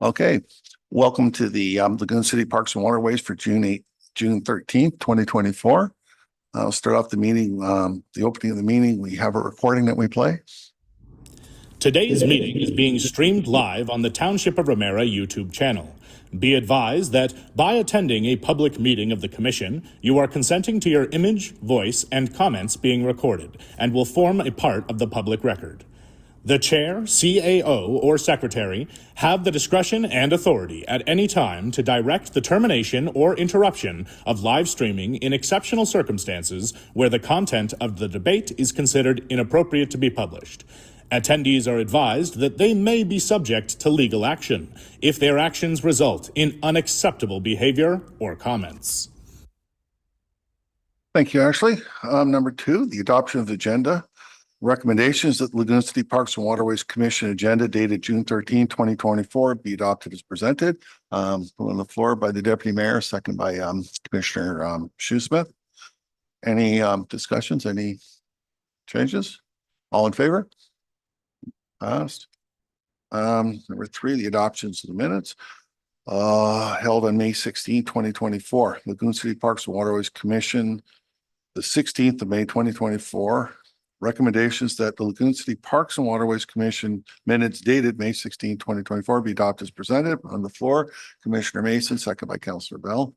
Okay, welcome to the Lagoon City Parks and Waterways for June 13th, 2024. I'll start off the meeting, the opening of the meeting. We have a recording that we play. Today's meeting is being streamed live on the Township of Ramara YouTube channel. Be advised that by attending a public meeting of the Commission, you are consenting to your image, voice, and comments being recorded and will form a part of the public record. The Chair, CAO, or Secretary have the discretion and authority at any time to direct the termination or interruption of live streaming in exceptional circumstances where the content of the debate is considered inappropriate to be published. Attendees are advised that they may be subject to legal action if their actions result in unacceptable behavior or comments. Thank you, Ashley. Number 2, the adoption of the agenda. Recommendations that the Lagoon City Parks and Waterways Commission agenda dated June 13, 2024 be adopted as presented. Put on the floor by the Deputy Mayor, second by Commissioner Shoesmith. Any discussions, any changes? All in favor? Passed. Number 3, the adoptions of the minutes held on May 16, 2024. Lagoon City Parks and Waterways Commission, the 16th of May, 2024. Recommendations that the Lagoon City Parks and Waterways Commission minutes dated May 16, 2024 be adopted as presented. On the floor, Commissioner Mason, second by Councillor Bell.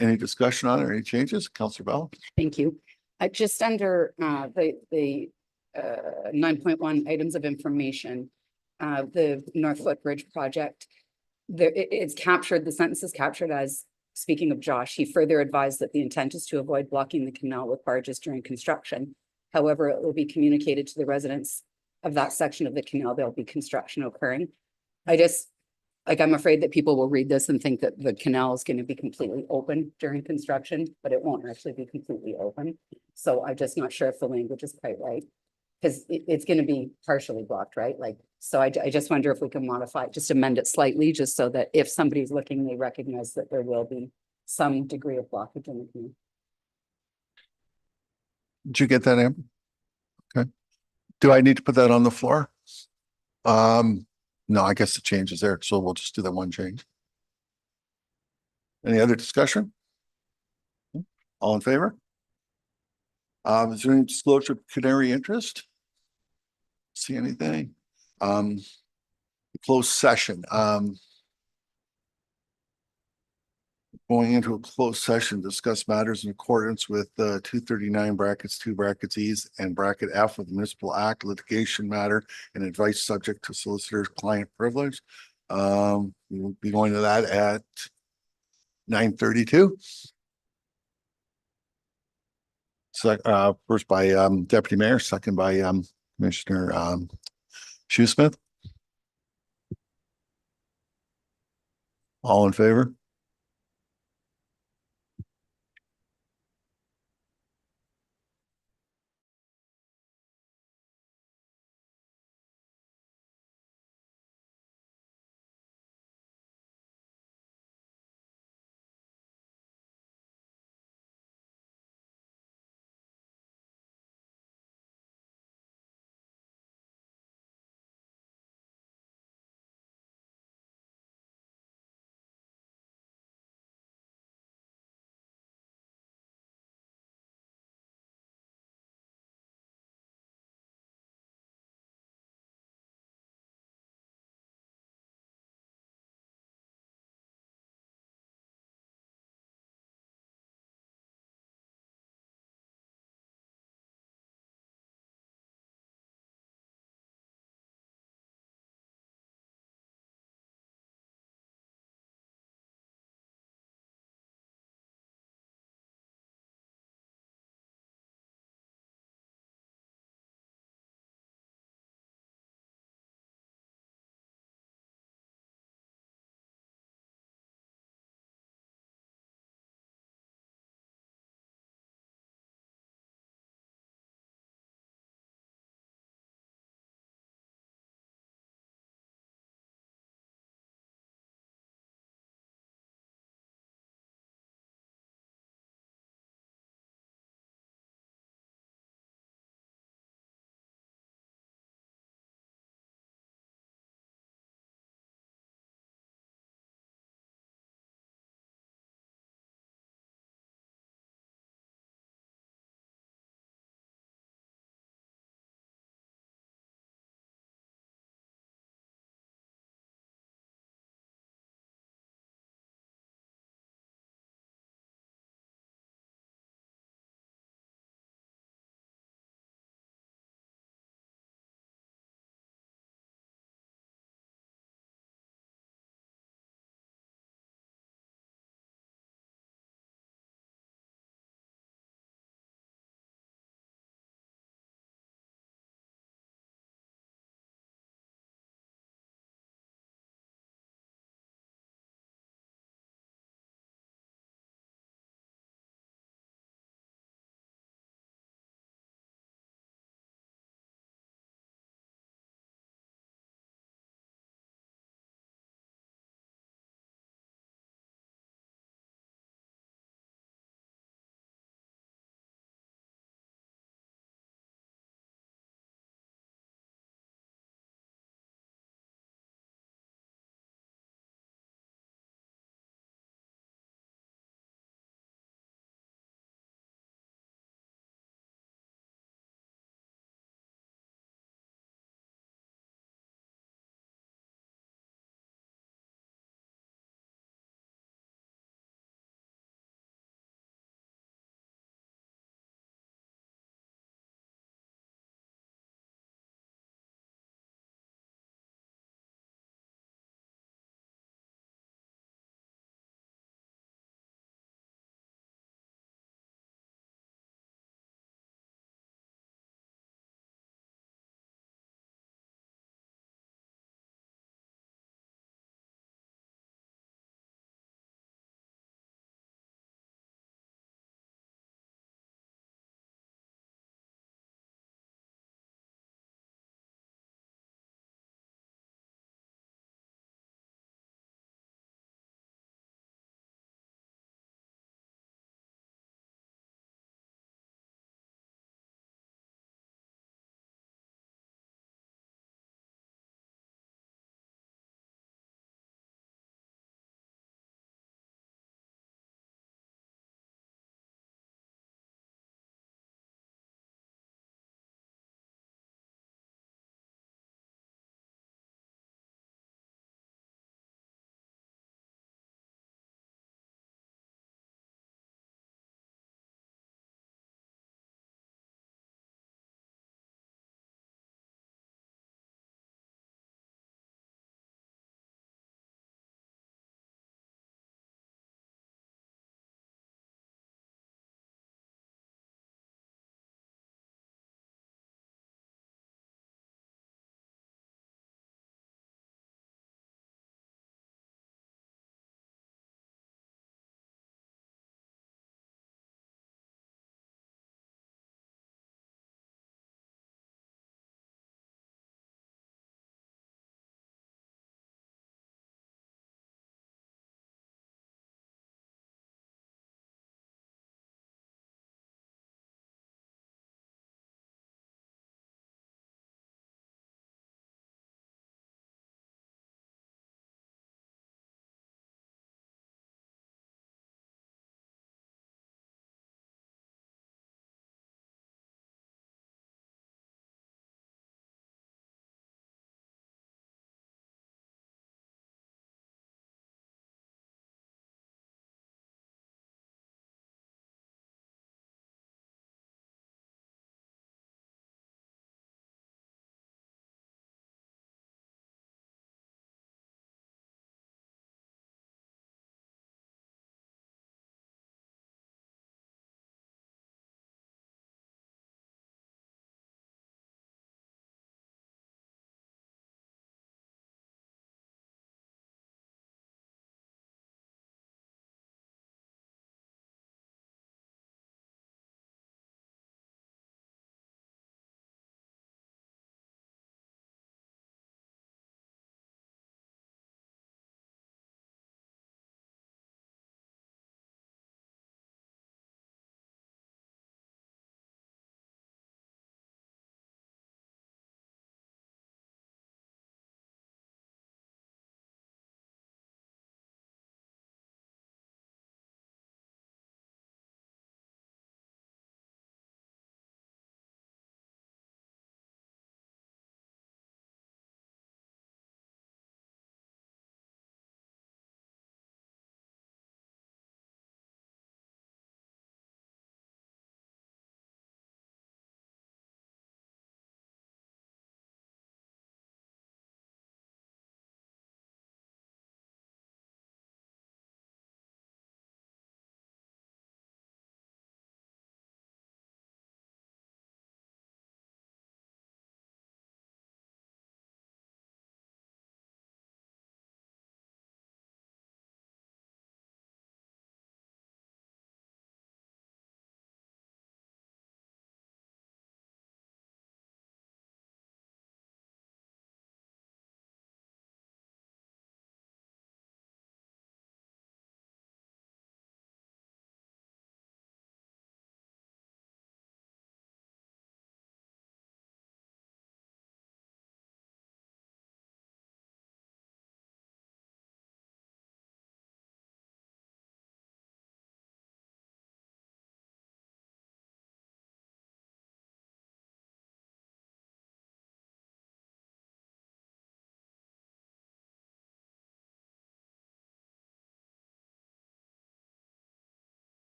Any discussion on it or any changes? Councillor Bell? Thank you. Just under the 9.1 items of information, the North Footbridge project, it's captured, the sentence is captured as, speaking of Josh, he further advised that the intent is to avoid blocking the canal with barges during construction. However, it will be communicated to the residents of that section of the canal, there'll be construction occurring. I'm afraid that people will read this and think that the canal is going to be completely open during construction, but it won't actually be completely open. So I'm just not sure if the language is quite right, because it's going to be partially blocked, right? So I just wonder if we can modify it, just amend it slightly, just so that if somebody's looking, they recognize that there will be some degree of blockage in the canal. Did you get that, Amber? Okay. Do I need to put that on the floor? No, I guess the change is there, so we'll just do that one change. Any other discussion? All in favor? Is there any disclosure of pecuniary interest? See anything? Closed session. Going into a closed session, discuss matters in accordance with 239 brackets 2 brackets E's and bracket F of the Municipal Act, litigation matter and advice subject to solicitor's client privilege. We'll be going to that at 9:32. So first by Deputy Mayor, second by Commissioner Shoesmith. All in favor?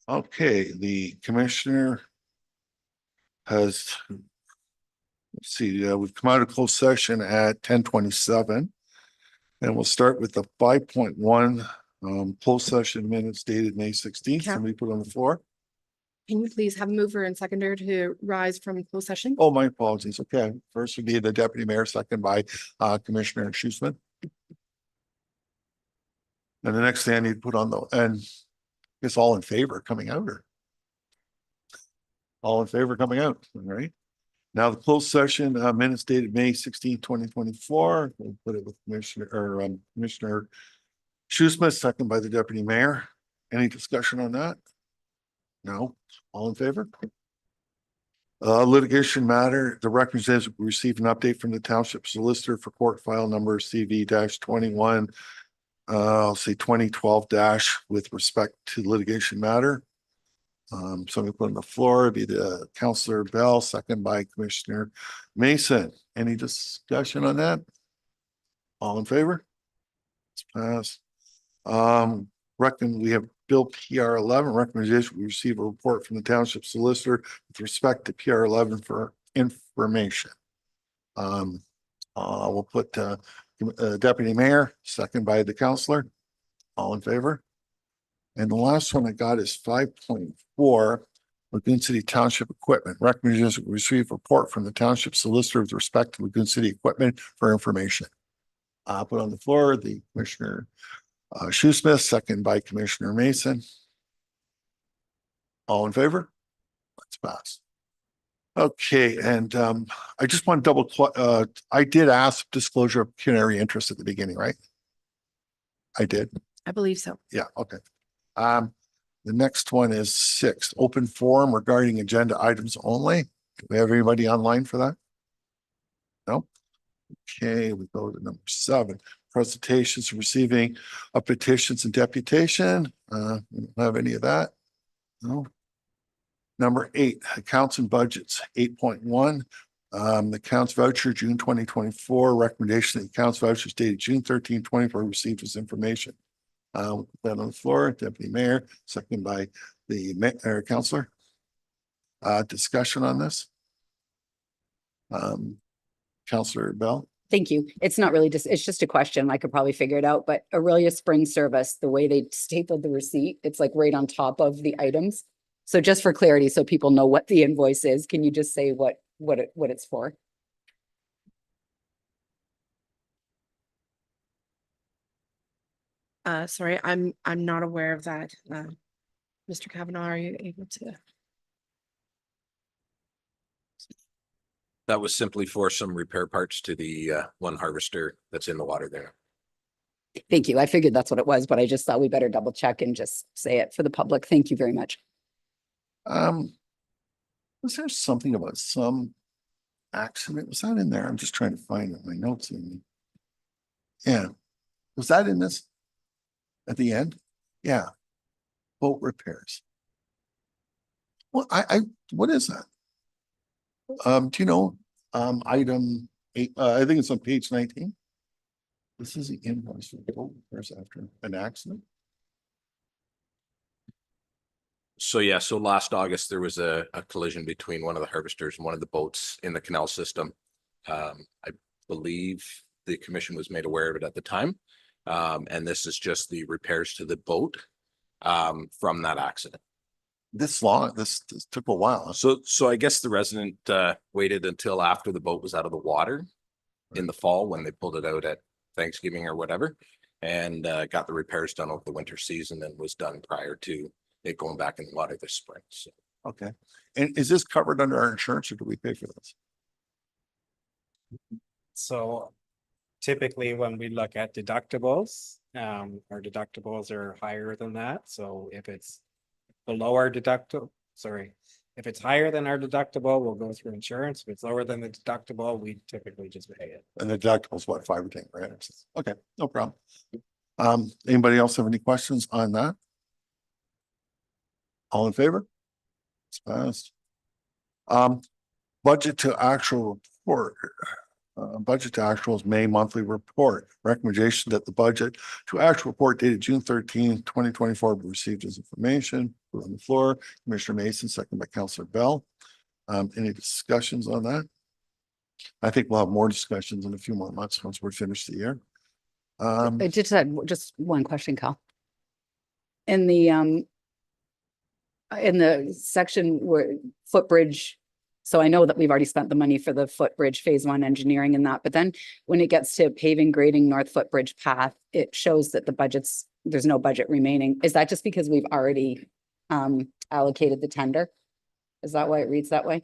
Okay, the commissioner has, let's see, we've come out of closed session at 10:27. And we'll start with the 5.1 closed session minutes dated May 16th. Cap- Somebody put on the floor. Can you please have a mover and seconder to rise from closed session? Oh, my apologies. Okay, first would be the deputy mayor, second by Commissioner Schusman. And the next thing I need to put on the, and it's all in favor coming out, or all in favor coming out, all right? Now the closed session minutes dated May 16th, 2024. We'll put it with Commissioner Schusman, second by the deputy mayor. Any discussion on that? No, all in favor? Litigation matter, the representative received an update from the township solicitor for court file number CV 21. I'll say 2012 with respect to litigation matter. Somebody put on the floor, it'd be the Councillor Bell, second by Commissioner Mason. Any discussion on that? All in favor? It's passed. We have Bill PR 11 recommendation. We receive a report from the township solicitor with respect to PR 11 for information. We'll put deputy mayor, second by the councillor. All in favor? And the last one I got is 5.4 Lagoon City Township Equipment. Recommendation we receive a report from the township solicitor with respect to Lagoon City equipment for information. Put on the floor the Commissioner Schusman, second by Commissioner Mason. All in favor? Let's pass. Okay, and I just want to double, I did ask disclosure of pecuniary interest at the beginning, right? I did. I believe so. Yeah, okay. The next one is 6, open forum regarding agenda items only. Do we have anybody online for that? No? Okay, we go to number 7, presentations receiving of petitions and deputation. We don't have any of that. No. Number 8, accounts and budgets, 8.1. The accounts voucher, June 2024, recommendation that accounts vouchers dated June 13, 24 received as information. That on the floor, deputy mayor, second by the councillor. Discussion on this. Councillor Bell. Thank you. It's not really just, it's just a question. I could probably figure it out, but Aurelia Spring Service, the way they stapled the receipt, it's like right on top of the items. So just for clarity, so people know what the invoice is, can you just say what it's for? Sorry, I'm not aware of that. Mr. Kavanaugh, are you able to? That was simply for some repair parts to the one harvester that's in the water there. Thank you. I figured that's what it was, but I just thought we better double check and just say it for the public. Thank you very much. Was there something about some accident? Was that in there? I'm just trying to find it, my notes in. Yeah. Was that in this? At the end? Yeah. Boat repairs. Well, what is that? Do you know, item 8, I think it's on page 19. This is the invoice for the boat repairs after an accident. So yeah, so last August, there was a collision between one of the harvesters and one of the boats in the canal system. I believe the commission was made aware of it at the time. And this is just the repairs to the boat from that accident. This took a while. So I guess the resident waited until after the boat was out of the water in the fall when they pulled it out at Thanksgiving or whatever, and got the repairs done over the winter season and was done prior to it going back in the water this spring. So. Okay. And is this covered under our insurance or do we pay for this? So typically when we look at deductibles, our deductibles are higher than that. So if it's below our deductible, if it's higher than our deductible, we'll go through insurance. If it's lower than the deductible, we typically just pay it. And the deductible's what, 5 or 10 grand? Okay, no problem. Anybody else have any questions on that? All in favor? It's passed. Budget to actual report. Budget to actuals May monthly report. Recommendation that the budget to actual report dated June 13, 2024 be received as information. On the floor, Commissioner Mason, second by Councillor Bell. Any discussions on that? I think we'll have more discussions in a few more months once we're finished the year. I just had just one question, Cal. In the section where footbridge, so I know that we've already spent the money for the footbridge phase 1 engineering and that, but then when it gets to paving, grading North Footbridge path, it shows that there's no budget remaining. Is that just because we've already allocated the tender? Is that why it reads that way?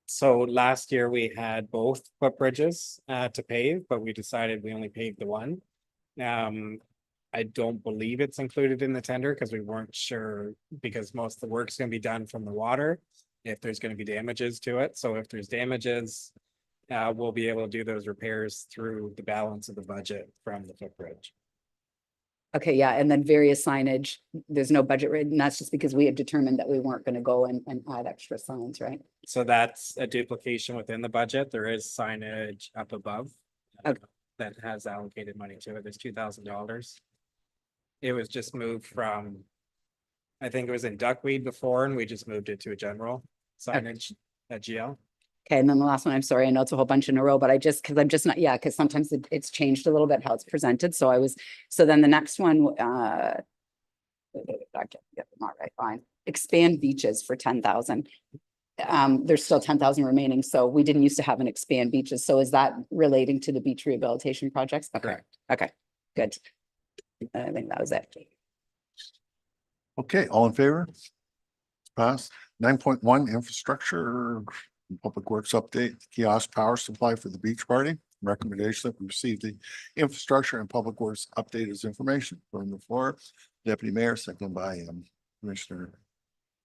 So last year we had both footbridges to pave, but we decided we only paved the one. I don't believe it's included in the tender because we weren't sure, because most of the work's gonna be done from the water. If there's gonna be damages to it, so if there's damages, we'll be able to do those repairs through the balance of the budget from the footbridge. Okay, yeah, and then various signage, there's no budget written, and that's just because we had determined that we weren't gonna go and add extra signs, right? So that's a duplication within the budget. There is signage up above. Okay. That has allocated money to it. There's $2,000. It was just moved from, I think it was in duckweed before, and we just moved it to a general signage at GL. Okay, and then the last one, I'm sorry, I know it's a whole bunch in a row, but because I'm just not, yeah, because sometimes it's changed a little bit how it's presented, so then the next one, not right, fine, expand beaches for 10,000. There's still 10,000 remaining, so we didn't used to have an expand beaches, so is that relating to the beach rehabilitation projects? Okay. Correct. Okay, good. I think that was it. Okay, all in favor? Pass. 9.1 infrastructure, public works update, kiosk power supply for the beach party. Recommendation that we receive the infrastructure and public works update as information from the floor. Deputy Mayor, second by Commissioner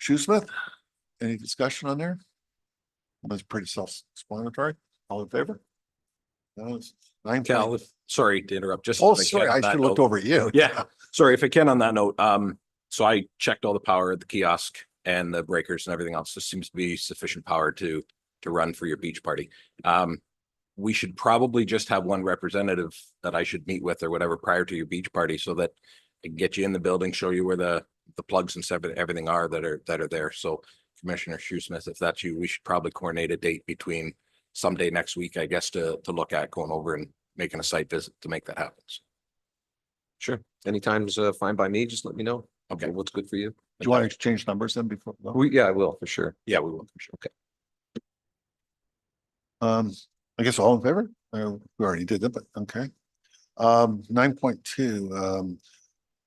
Shoesmith. Any discussion on there? That's pretty self-explanatory. All in favor? No, it's 9. Cal, sorry to interrupt, just. Oh, if I sorry, can I on that should have looked note. over at you. Yeah, sorry, if I can on that note, so I checked all the power at the kiosk and the breakers and everything else. There seems to be sufficient power to run for your beach party. We should probably just have one representative that I should meet with or whatever prior to your beach party so that I can get you in the building, show you where the plugs and stuff, everything are that are there. So Commissioner Shoesmith, if that's you, we should probably coordinate a date between someday next week, I guess, to look at going over and making a site visit to make that happen. Sure. Anytime's fine by me. Just let me know. Okay. What's good for you? Do you want to exchange numbers then before? No? Yeah, I will for sure. Yeah, we will for sure. Okay. I guess all in favor? We already did that, but okay. 9.2,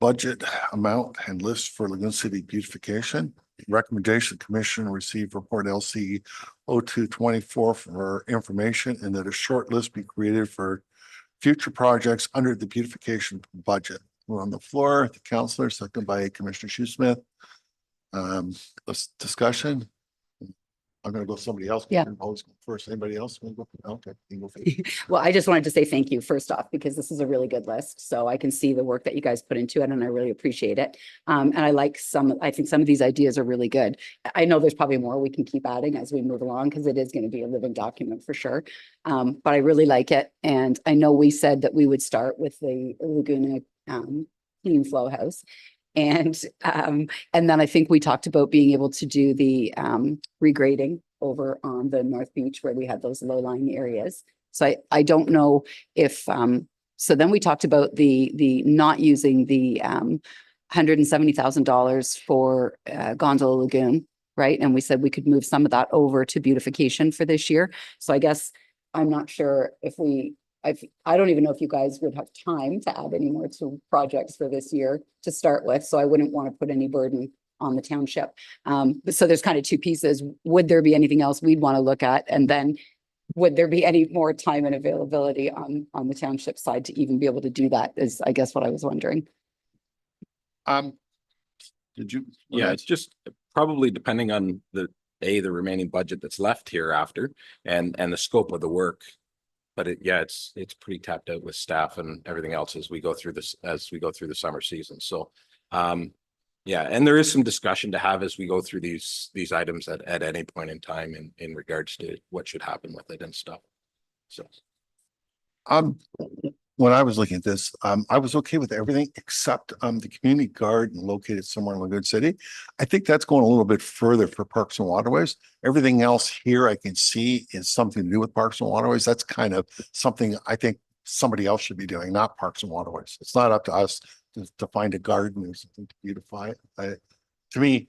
budget amount and list for Lagoon City beautification. Recommendation Commission receive report LC 0224 for information and that a short list be created for future projects under the beautification budget. We're on the floor, the counselor, second by Commissioner Shoesmith. Let's discussion. I'm gonna go somebody else. Yeah. Always go first. Anybody else? Okay. You go first. Well, I just wanted to say thank you first off, because this is a really good list. So I can see the work that you guys put into it and I really appreciate it. And I think some of these ideas are really good. I know there's probably more we can keep adding as we move along because it is going to be a living document for sure. But I really like it. And I know we said that we would start with the Lagoon clean flow house. And then I think we talked about being able to do the regrading over on the North Beach where we had those low-lying areas. So I don't know if so then we talked about the not using the $170,000 for Gondola Lagoon, right? And we said we could move some of that over to beautification for this year. So I guess I'm not sure if I don't even know if you guys would have time to add any more to projects for this year to start with, so I wouldn't want to put any burden on the township. So there's kind of two pieces. Would there be anything else we'd want to look at? And then would there be any more time and availability on the township side to even be able to do that is, I guess, what I was wondering. Did you? Yeah, it's just probably depending on the remaining budget that's left here after and the scope of the work. But it's pretty tapped out with staff and everything else as we go through the summer season. So yeah, and there is some discussion to have as we go through these items at any point in time in regards to what should happen with it and stuff. So when I was looking at this, I was okay with everything except, the community garden located somewhere in Lagoon City. I think that's going a little bit further for Parks and Waterways. Everything else here I can see is something to do with Parks and Waterways. That's kind of something I think somebody else should be doing, not Parks and Waterways. It's not up to us to find a garden or something to beautify it. To me,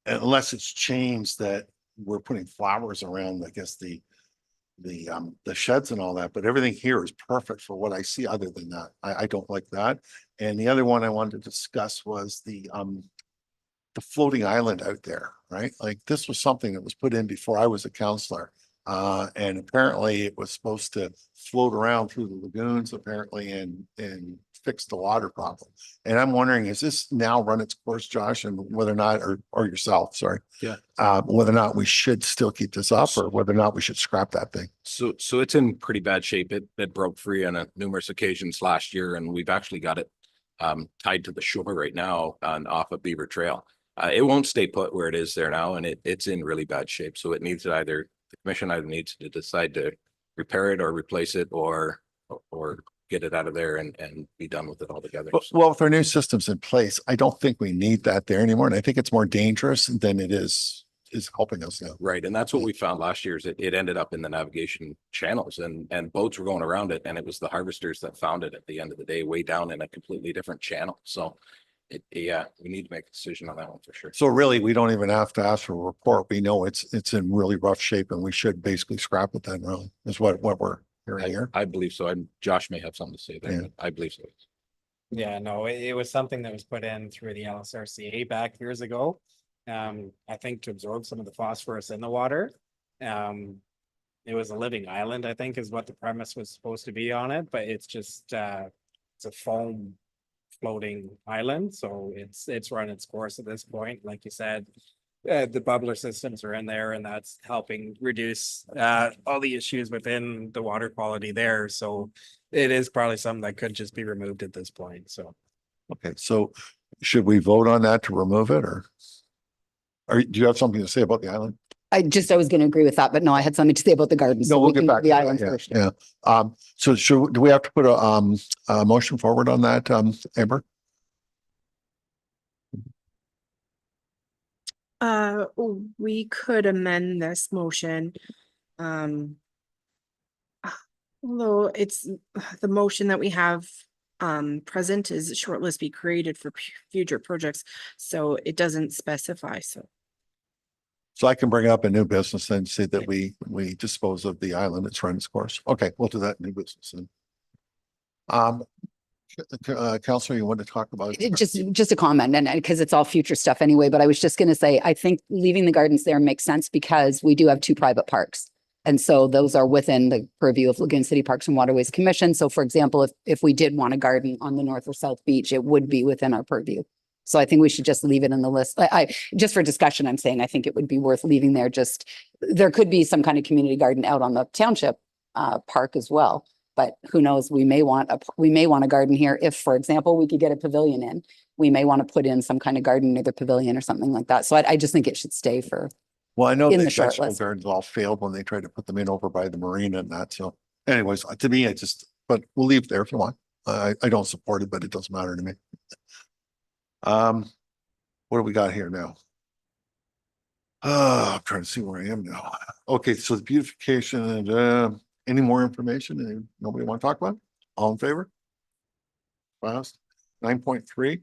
unless it's changed that we're putting flowers around, I guess the sheds and all that, but everything here is perfect for what I see other than that. I don't like that. And the other one I wanted to discuss was the floating island out there, right? Like this was something that was put in before I was a counselor. And apparently it was supposed to float around through the lagoons apparently and fix the water problem. And I'm wondering, is this now run its course, Josh, and whether or not, or yourself, sorry. Yeah. Whether or not we should still keep this up or whether or not we should scrap that thing. So it's in pretty bad shape. It broke free on numerous occasions last year, and we've actually got it tied to the shore right now on off of Beaver Trail. It won't stay put where it is there now, and it's in really bad shape. So it needs to either, the commission either needs to decide to repair it or replace it or get it out of there and be done with it altogether. Well, with our new systems in place, I don't think we need that there anymore. And I think it's more dangerous than it is helping us now. Right. And that's what we found last year is it ended up in the navigation channels and boats were going around it. And it was the harvesters that found it at the end of the day, way down in a completely different channel. So yeah, we need to make a decision on that one for sure. So really, we don't even have to ask for a report. We know it's in really rough shape and we should basically scrap it then, really, is what we're hearing here. I believe so. And Josh may have something to say there, Yeah. but I believe so. Yeah, no, it was something that was put in through the LSRCA back years ago. I think to absorb some of the phosphorus in the water. It was a living island, I think is what the premise was supposed to be on it, but it's just, it's a foam floating island, so it's run its course at this point, like you said. The bubbler systems are in there and that's helping reduce all the issues within the water quality there, so it is probably something that could just be removed at this point, so. Okay, so should we vote on that to remove it or do you have something to say about the island? I was going to agree with that, but no, I had something to say about the gardens. No, so we'll we get can back do to the that. islands Yeah, first. yeah. So do we have to put a motion forward on that, Amber? We could amend this motion. Although it's the motion that we have present is a short list be created for future projects, so it doesn't specify, so. So I can bring up a new business and say that we dispose of the island. It's run its course. Okay, we'll do that in new business. Counselor, you want to talk about? Just a comment, and because it's all future stuff anyway, but I was just going to say, I think leaving the gardens there makes sense because we do have 2 private parks. And so those are within the purview of Lagoon City Parks and Waterways Commission. So for example, if we did want a garden on the north or south beach, it would be within our purview. So I think we should just leave it in the list. Just for discussion, I'm saying I think it would be worth leaving there. There could be some kind of community garden out on the township park as well. But who knows, we may want a garden here. If, for example, we could get a pavilion in, we may want to put in some kind of garden near the pavilion or something like that. So I just think it should stay for. Well, I know in the the short vegetable list. gardens all failed when they tried to put them in over by the marina and that. So anyways, to me, but we'll leave it there if you want. I don't support it, but it doesn't matter to me. What do we got here now? I'm trying to see where I am now. Okay, so the beautification and any more information? Nobody want to talk about it? All in favor? Last 9.3.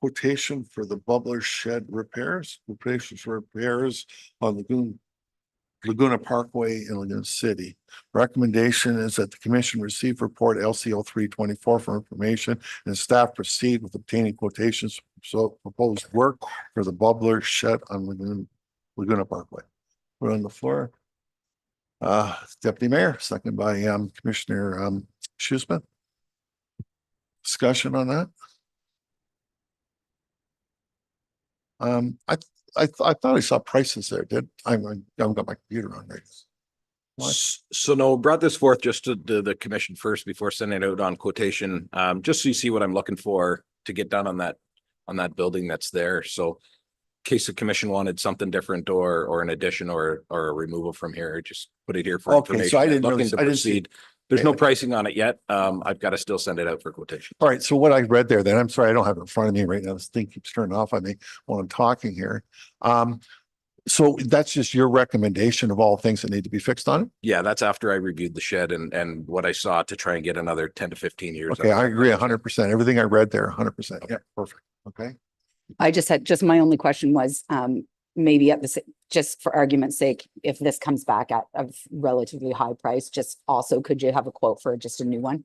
Quotation for the bubbler shed repairs. Quotations for repairs on Laguna Parkway in Lagoon City. Recommendation is that the commission receive report LCO 324 for information and staff proceed with obtaining quotations. So proposed work for the bubbler shed on Laguna Parkway. Put on the floor. Deputy Mayor, second by Commissioner Shoesmith. Discussion on that. I thought I saw prices there. I haven't got my computer on right. So no, brought this forth just to the commission first before sending it out on quotation, just so you see what I'm looking for to get done on that building that's there. So in case the commission wanted something different or an addition or a removal from here, just put it here for Okay, so information. I didn't Looking really, to I didn't see. proceed. There's no pricing on it yet. I've got to still send it out for quotation. All right, so what I read there, then I'm sorry, I don't have it in front of me right now. This thing keeps turning off on me while I'm talking here. So that's just your recommendation of all things that need to be fixed on it? Yeah, that's after I reviewed the shed and what I saw to try and get another 10 to 15 years. Okay, I agree 100%. Everything I read there, 100%. Yeah, perfect. Okay. I just my only question was, maybe at this, just for argument's sake, if this comes back at a relatively high price, just also, could you have a quote for just a new one?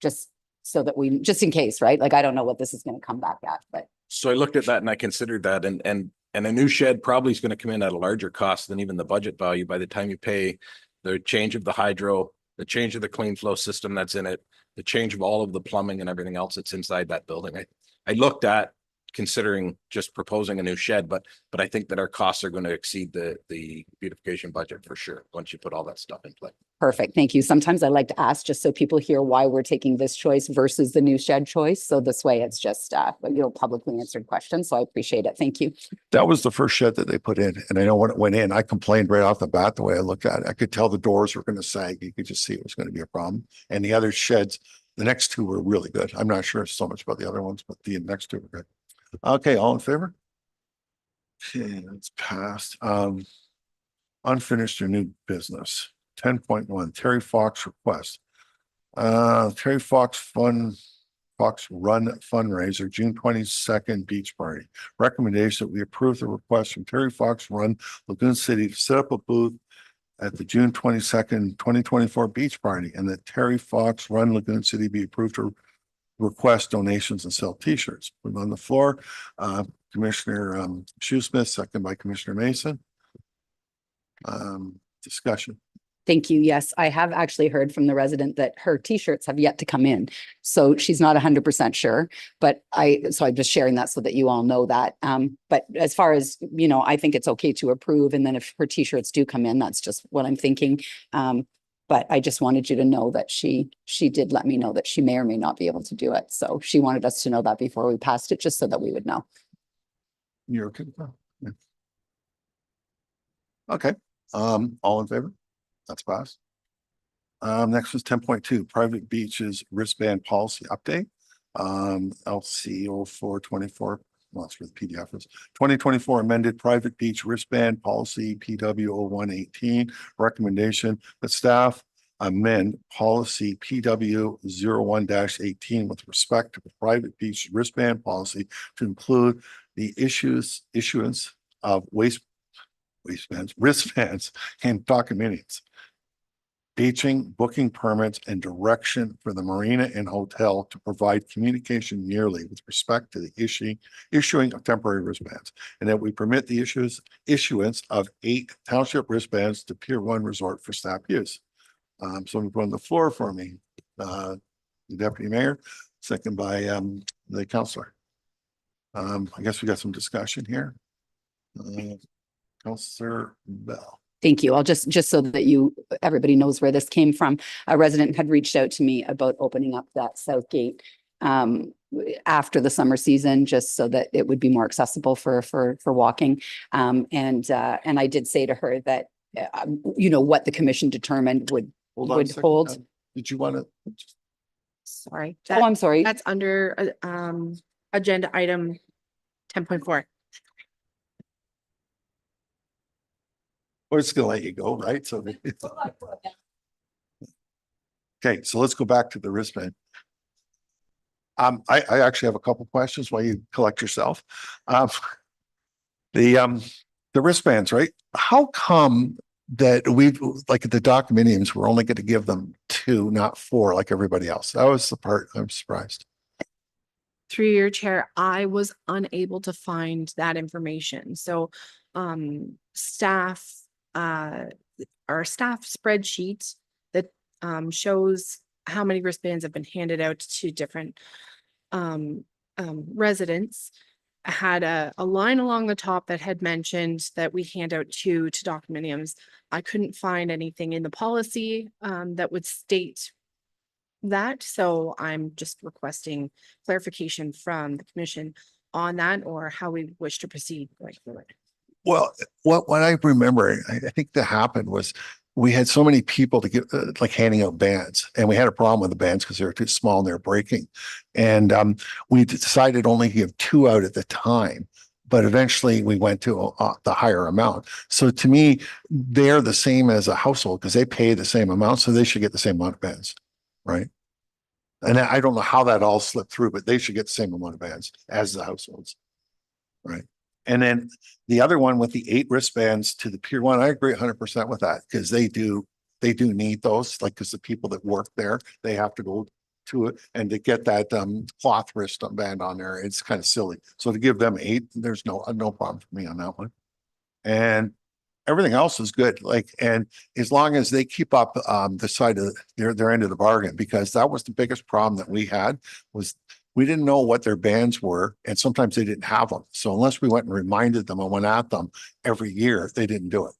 Just so that we, just in case, right? Like, I don't know what this is going to come back at, but. So I looked at that and I considered that and a new shed probably is going to come in at a larger cost than even the budget value by the time you pay the change of the hydro, the change of the clean flow system that's in it, the change of all of the plumbing and everything else that's inside that building. I looked at considering just proposing a new shed, but I think that our costs are going to exceed the beautification budget for sure, once you put all that stuff in play. Perfect. Thank you. Sometimes I like to ask just so people hear why we're taking this choice versus the new shed choice. So this way it's just, publicly answered questions. So I appreciate it. Thank you. That was the first shed that they put in. And I know when it went in, I complained right off the bat, the way I looked at it. I could tell the doors were going to sag. You could just see it was going to be a problem. And the other sheds, the next two were really good. I'm not sure so much about the other ones, but the next two were good. Okay, all in favor? Okay, that's passed. Unfinished or new business. 10.1, Terry Fox request. Terry Fox Run fundraiser, June 22nd beach party. Recommendation that we approve the request from Terry Fox Run Lagoon City to set up a booth at the June 22nd, 2024 beach party, and that Terry Fox Run Lagoon City be approved to request donations and sell t-shirts. Put on the floor. Commissioner Shoesmith, second by Commissioner Mason. Discussion. Thank you. Yes, I have actually heard from the resident that her t-shirts have yet to come in. So she's not 100% sure, but I'm just sharing that so that you all know that. But as far as, I think it's okay to approve. And then if her t-shirts do come in, that's just what I'm thinking. But I just wanted you to know that she did let me know that she may or may not be able to do it. So she wanted us to know that before we passed it, just so that we would know. You're okay? Yeah. Okay. All in favor? That's passed. Next was 10.2, private beaches wristband policy update. LC 0424. Well, that's where the PDF is. 2024 amended private beach wristband policy PW 0118. Recommendation that staff amend policy PW 01-18 with respect to the private beach wristband policy to include the issuance of wristbands and documents, beaching, booking permits, and direction for the marina and hotel to provide communication yearly with respect to the issuing of temporary wristbands, and that we permit the issuance of 8 township wristbands to Pier 1 Resort for staff use. So I'm going to the floor for me. The Deputy Mayor, second by the councillor. I guess we got some discussion here. Councillor Bell. Thank you. I'll just so that everybody knows where this came from. A resident had reached out to me about opening up that south gate after the summer season, just so that it would be more accessible for walking. And I did say to her that, what the commission determined would hold. Did you want to? Sorry. Oh, I'm sorry. That's under agenda item 10.4. We're just gonna let you go, right? So. Okay, so let's go back to the wristband. I actually have a couple questions while you collect yourself. The wristbands, right? How come that like the documentums, we're only going to give them 2, not 4, like everybody else? That was the part I'm surprised. Through your chair, I was unable to find that information. So our staff spreadsheet that shows how many wristbands have been handed out to different residents had a line along the top that had mentioned that we hand out 2 to documentums. I couldn't find anything in the policy that would state that. So I'm just requesting clarification from the commission on that, or how we wish to proceed going forward. Well, what I remember, I think that happened was we had so many people to get like handing out bands, and we had a problem with the bands because they were too small and they're breaking. And we decided only to give 2 out at the time, but eventually we went to the higher amount. So to me, they're the same as a household because they pay the same amount, so they should get the same amount of bands, right? And I don't know how that all slipped through, but they should get the same amount of bands as the households. Right. And then the other one with the 8 wristbands to the Pier 1, I agree 100% with that because they do need those, like, because the people that work there, they have to go to it, and to get that cloth wristband on there, it's kind of silly. So to give them 8, there's no problem for me on that one. And everything else is good. Like, and as long as they keep up the side of their end of the bargain, because that was the biggest problem that we had, was we didn't know what their bans were, and sometimes they didn't have them. So unless we went and reminded them and went at them every year, they didn't do it.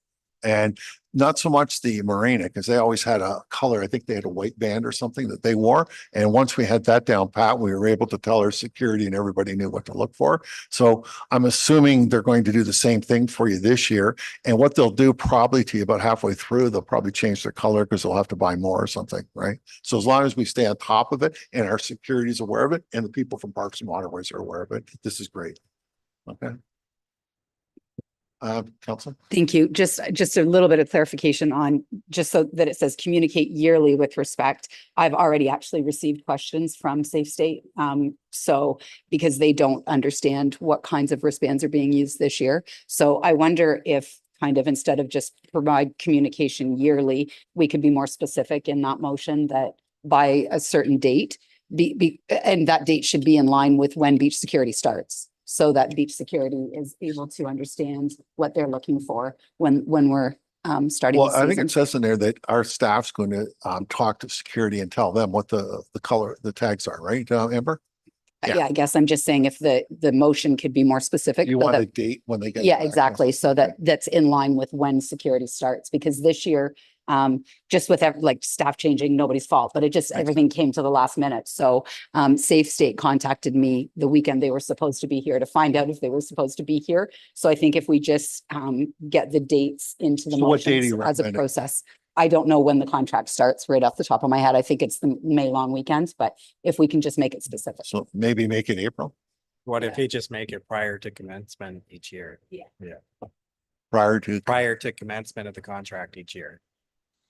And not so much the Marina, because they always had a color. I think they had a white band or something that they wore. And once we had that down pat, we were able to tell our security and everybody knew what to look for. So I'm assuming they're going to do the same thing for you this year. And what they'll do probably to you about halfway through, they'll probably change their color because they'll have to buy more or something, right? So as long as we stay on top of it and our security is aware of it and the people from Parks and Waterways are aware of it, this is great. Okay. Council? Thank you. Just a little bit of clarification on, just so that it says communicate yearly with respect. I've already actually received questions from Safe State. So because they don't understand what kinds of wristbands are being used this year. So I wonder if kind of instead of just provide communication yearly, we could be more specific in that motion that by a certain date, and that date should be in line with when beach security starts, so that beach security is able to understand what they're looking for when we're starting. Well, the I think season. it says in there that our staff's going to talk to security and tell them what the color, the tags are, right, Amber? Yeah. Yeah, I guess I'm just saying if the motion could be more specific. You so want that- a date when they get Yeah, back. exactly. So that's in line with when security starts, because this year, just with like staff changing, nobody's fault, but it just, everything came to the last minute. So, Safe State contacted me the weekend they were supposed to be here to find out if they were supposed to be here. So I think if we just, get the dates into the So what date do motions you as a recommend it? process. I don't know when the contract starts right off the top of my head. I think it's the May long weekends, but if we can just make it specific. So maybe make it April What if you just make it prior to commencement each year? prior to, Prior to commencement of the contract each year.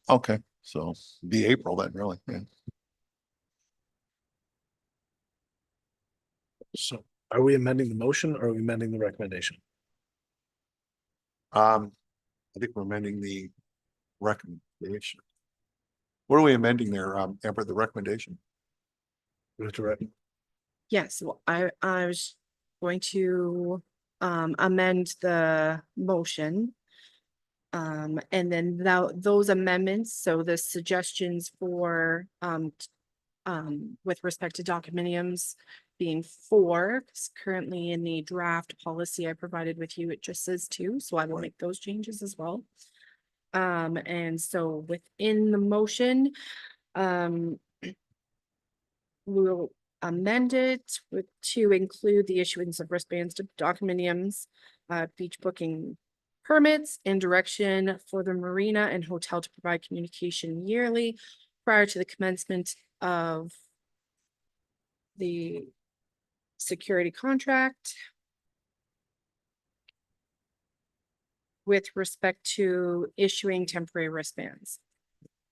okay, so be April then, really, yeah. So are we amending the motion or are we amending the recommendation? I think we're amending the recommendation. What are we amending there, Amber, the recommendation? We have to rec- Yes, well, I was going to amend the motion. And then those amendments, so the suggestions for with respect to documentums being 4, 'cause currently in the draft policy I provided with you, it just says 2, so I will make those changes as well. And so within the motion, we'll amend it to include the issuance of wristbands to documentums, beach booking permits, and direction for the marina and hotel to provide communication yearly prior to the commencement of the security contract with respect to issuing temporary wristbands.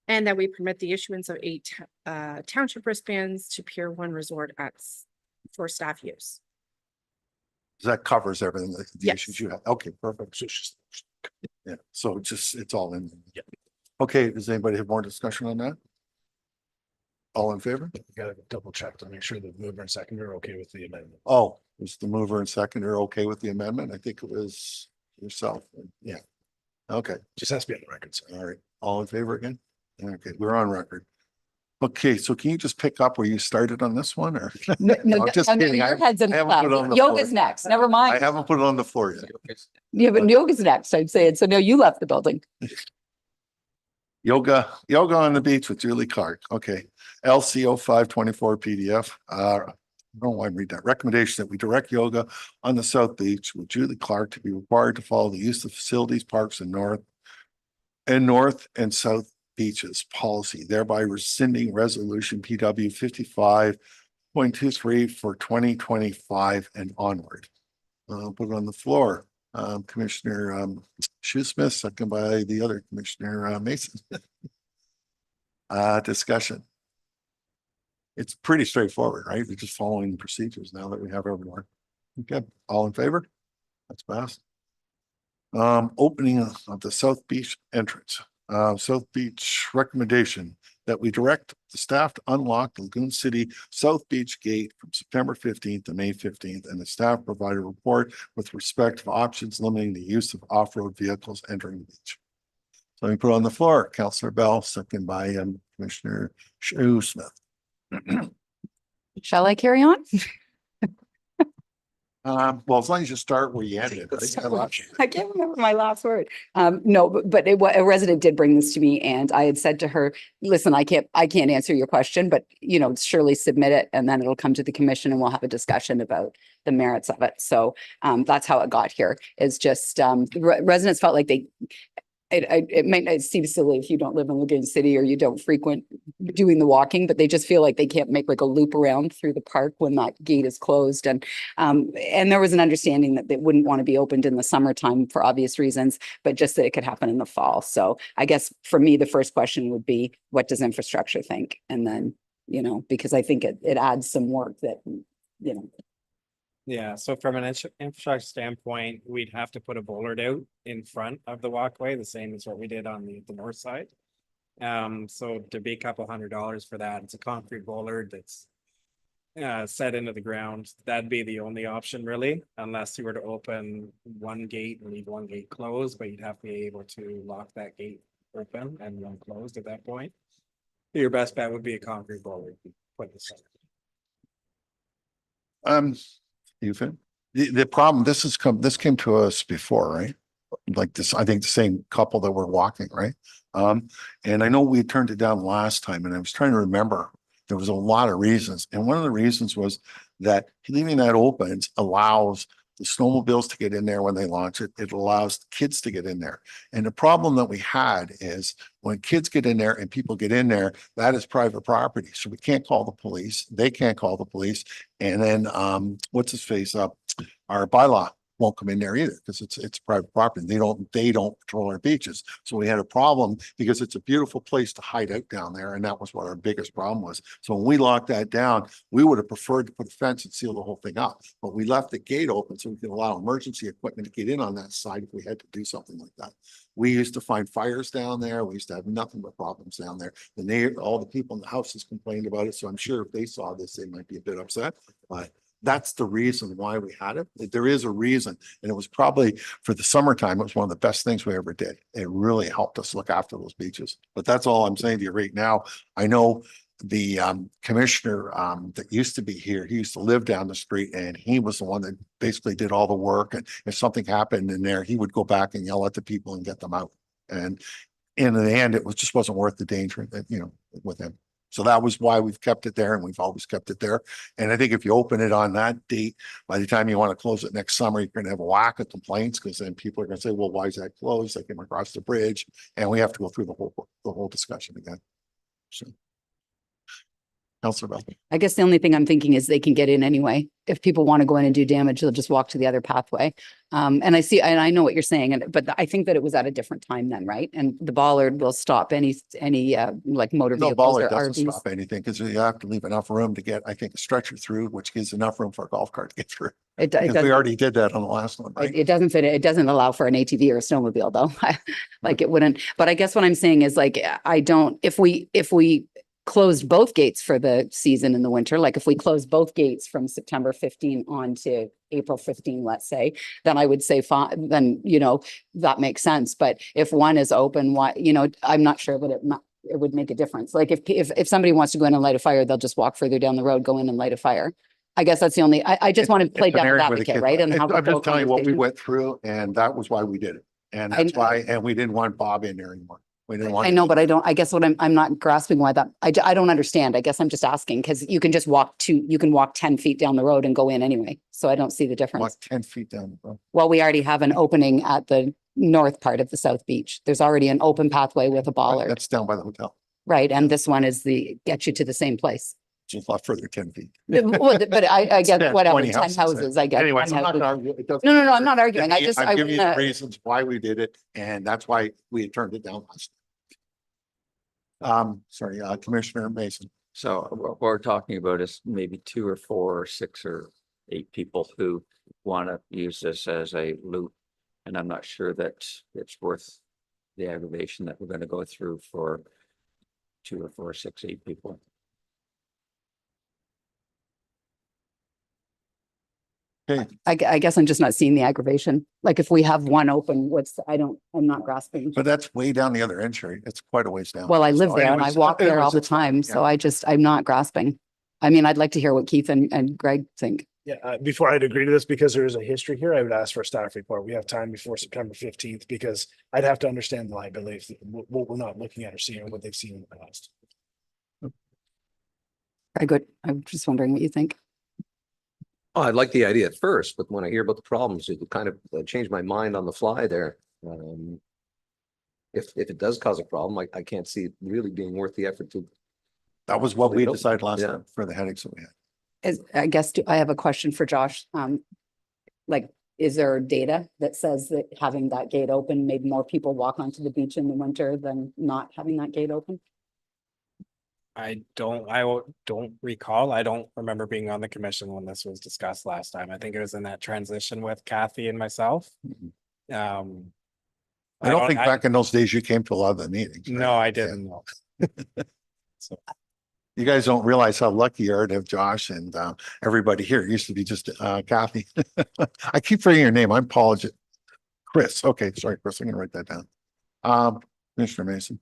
And that we permit the issuance of 8 township wristbands to Pier 1 Resort for staff use. That covers everything, the Yes. issues you have. Okay, perfect. So it's just, yeah, so it's all in. Yeah. Okay, does anybody have more discussion on that? All in favor? we gotta double check to make sure the mover and seconder are okay with the amendment. Oh, was the mover and seconder okay with the amendment? I think it was yourself. Yeah. Okay, Just has to be on the record. So. all right. All in favor again? Okay, we're on record. Okay, so can you just pick up where you started on this one or? No, just kidding. your head's in I the haven't put it on cloud. the Yoga's floor. next, never I mind. haven't put it on the floor yet. Yeah, but yoga's next, I'm saying. So no, you left the building. Yoga on the beach with Julie Clark. Okay. LCO 524 PDF. I don't know why I'm reading that. Recommendation that we direct yoga on the South Beach with Julie Clark to be required to follow the use of facilities, parks and north and North and South Beaches policy, thereby rescinding resolution PW 55.23 for 2025 and onward. Put it on the floor. Commissioner Shoesmith, second by the other Commissioner Mason. Discussion. It's pretty straightforward, right? We're just following the procedures now that we have everywhere. Okay, all in favor? That's passed. Opening of the South Beach entrance. South Beach recommendation that we direct the staff to unlock the Lagoon City South Beach gate from September 15th to May 15th, and the staff provide a report with respect to options limiting the use of off-road vehicles entering the beach. So let me put it on the floor. Councillor Bell, second by Commissioner Shoesmith. Shall I carry on? Well, as long as you start where you ended. I can't remember my last word. No, but a resident did bring this to me, and I had said to her, listen, I can't answer your question, but surely submit it, and then it'll come to the commission and we'll have a discussion about the merits of it. So that's how it got here. Is just residents felt like it might not seem silly if you don't live in Lagoon City or you don't frequent doing the walking, but they just feel like they can't make like a loop around through the park when that gate is closed. And there was an understanding that they wouldn't want to be opened in the summertime for obvious reasons, but just that it could happen in the fall. So I guess for me, the first question would be, what does infrastructure think? And then, because I think it adds some work that, Yeah, so from an infrastructure standpoint, we'd have to put a bollard out in front of the walkway, the same as what we did on the north side. So to be a couple $100 for that, it's a concrete bollard that's set into the ground. That'd be the only option really, unless you were to open one gate and leave one gate closed, but you'd have to be able to lock that gate open and one closed at that point. Your best bet would be a concrete bollard. Put in the center. The problem, this came to us before, right? Like this, I think the same couple that were walking, right? And I know we turned it down last time, and I was trying to remember, there was a lot of reasons. And one of the reasons was that leaving that open allows the snowmobiles to get in there when they launch it. It allows kids to get in there. And the problem that we had is when kids get in there and people get in there, that is private property. So we can't call the police. They can't call the police. And then what's his face up? Our bylaw won't come in there either because it's private property. They don't patrol our beaches. So we had a problem because it's a beautiful place to hide out down there. And that was what our biggest problem was. So when we locked that down, we would have preferred to put a fence and seal the whole thing up. But we left the gate open so we could allow emergency equipment to get in on that side if we had to do something like that. We used to find fires down there. We used to have nothing but problems down there. All the people in the houses complained about it. So I'm sure if they saw this, they might be a bit upset. But that's the reason why we had it. There is a reason. And it was probably for the summertime, it was one of the best things we ever did. It really helped us look after those beaches. But that's all I'm saying to you right now. I know the commissioner that used to be here, he used to live down the street, and he was the one that basically did all the work. And if something happened in there, he would go back and yell at the people and get them out. And in the end, it just wasn't worth the danger that, with him. So that was why we've kept it there, and we've always kept it there. And I think if you open it on that date, by the time you want to close it next summer, you're going to have a whack of complaints, because then people are going to say, well, why is that closed? They came across the bridge, and we have to go through the whole discussion again. So. Councilor Bell. I guess the only thing I'm thinking is they can get in anyway. If people want to go in and do damage, they'll just walk to the other pathway. And I know what you're saying, but I think that it was at a different time then, right? And the bollard will stop any like motor No, vehicles bollard or doesn't RVs. stop anything, because you have to leave enough room to get, I think, a stretcher through, which gives enough room for a golf cart to get through. Because we already did that on the last one, right? It doesn't fit. It doesn't allow for an ATV or a snowmobile though. Like it wouldn't. But I guess what I'm saying is like, if we closed both gates for the season in the winter, like if we close both gates from September 15 on to April 15, let's say, then I would say fine, then, that makes sense. But if one is open, why, I'm not sure, but it would make a difference. Like if somebody wants to go in and light a fire, they'll just walk further down the road, go in and light a fire. I guess that's the only, I just want to play devil's advocate, right? And I'm just telling you what we went through, and that was why we did it. And that's why, and we didn't want Bob in there anymore. I know, but I guess I'm not grasping why that, I don't understand. I guess I'm just asking, because you can just walk 10 feet down the road and go in anyway. So I don't see the difference. Walk 10 feet down the road. Well, we already have an opening at the north part of the South Beach. There's already an open pathway with a bollard, That's down by the hotel, right? And this one is get you to the same place. just a lot further, 10 feet. Well, but I get Yeah, whatever, 20 10 houses, I get. Anyways, 10 I'm not houses. gonna argue. It doesn't- No, I'm not arguing. I I'm giving you the wanna- reasons why we did it, and that's why we had turned it down last. Sorry, Commissioner Mason. So what we're talking about is maybe 2 or 4 or 6 or 8 people who want to use this as a loop. And I'm not sure that it's worth the aggravation that we're going to go through for 2 or 4 or 6, 8 people. Okay, I guess I'm just not seeing the aggravation. Like if we have one open, I'm not grasping. but that's way down the other end, Sherry. It's quite a ways down. Well, I live So there and I anyways, walk there all anyways, the it's fine. time, Yeah. so I'm not grasping. I mean, I'd like to hear what Keith and Greg think. Yeah, before I'd agree to this, because there is a history here, I would ask for a staff report. We have time before September 15th, because I'd have to understand the liabilities, what we're not looking at or seeing, or what they've seen in the past. Very good. I'm just wondering what you think. Oh, I like the idea at first, but when I hear about the problems, it kind of changed my mind on the fly there. If it does cause a problem, I can't see it really being worth the effort to. That was what we Nope. decided last Yeah. time for the headaches that we had. I guess I have a question for Josh. Like, is there data that says that having that gate open made more people walk onto the beach in the winter than not having that gate open? I don't recall. I don't remember being on the commission when this was discussed last time. I think it was in that transition with Kathy and myself. I don't think back in those days you came to a lot of the meetings. right? No, I didn't know. You guys don't realize how lucky you are to have Josh and everybody here. It used to be just Kathy. I keep forgetting your name. I apologize. Chris. Okay, sorry, Chris. I'm gonna write that down. Commissioner Mason.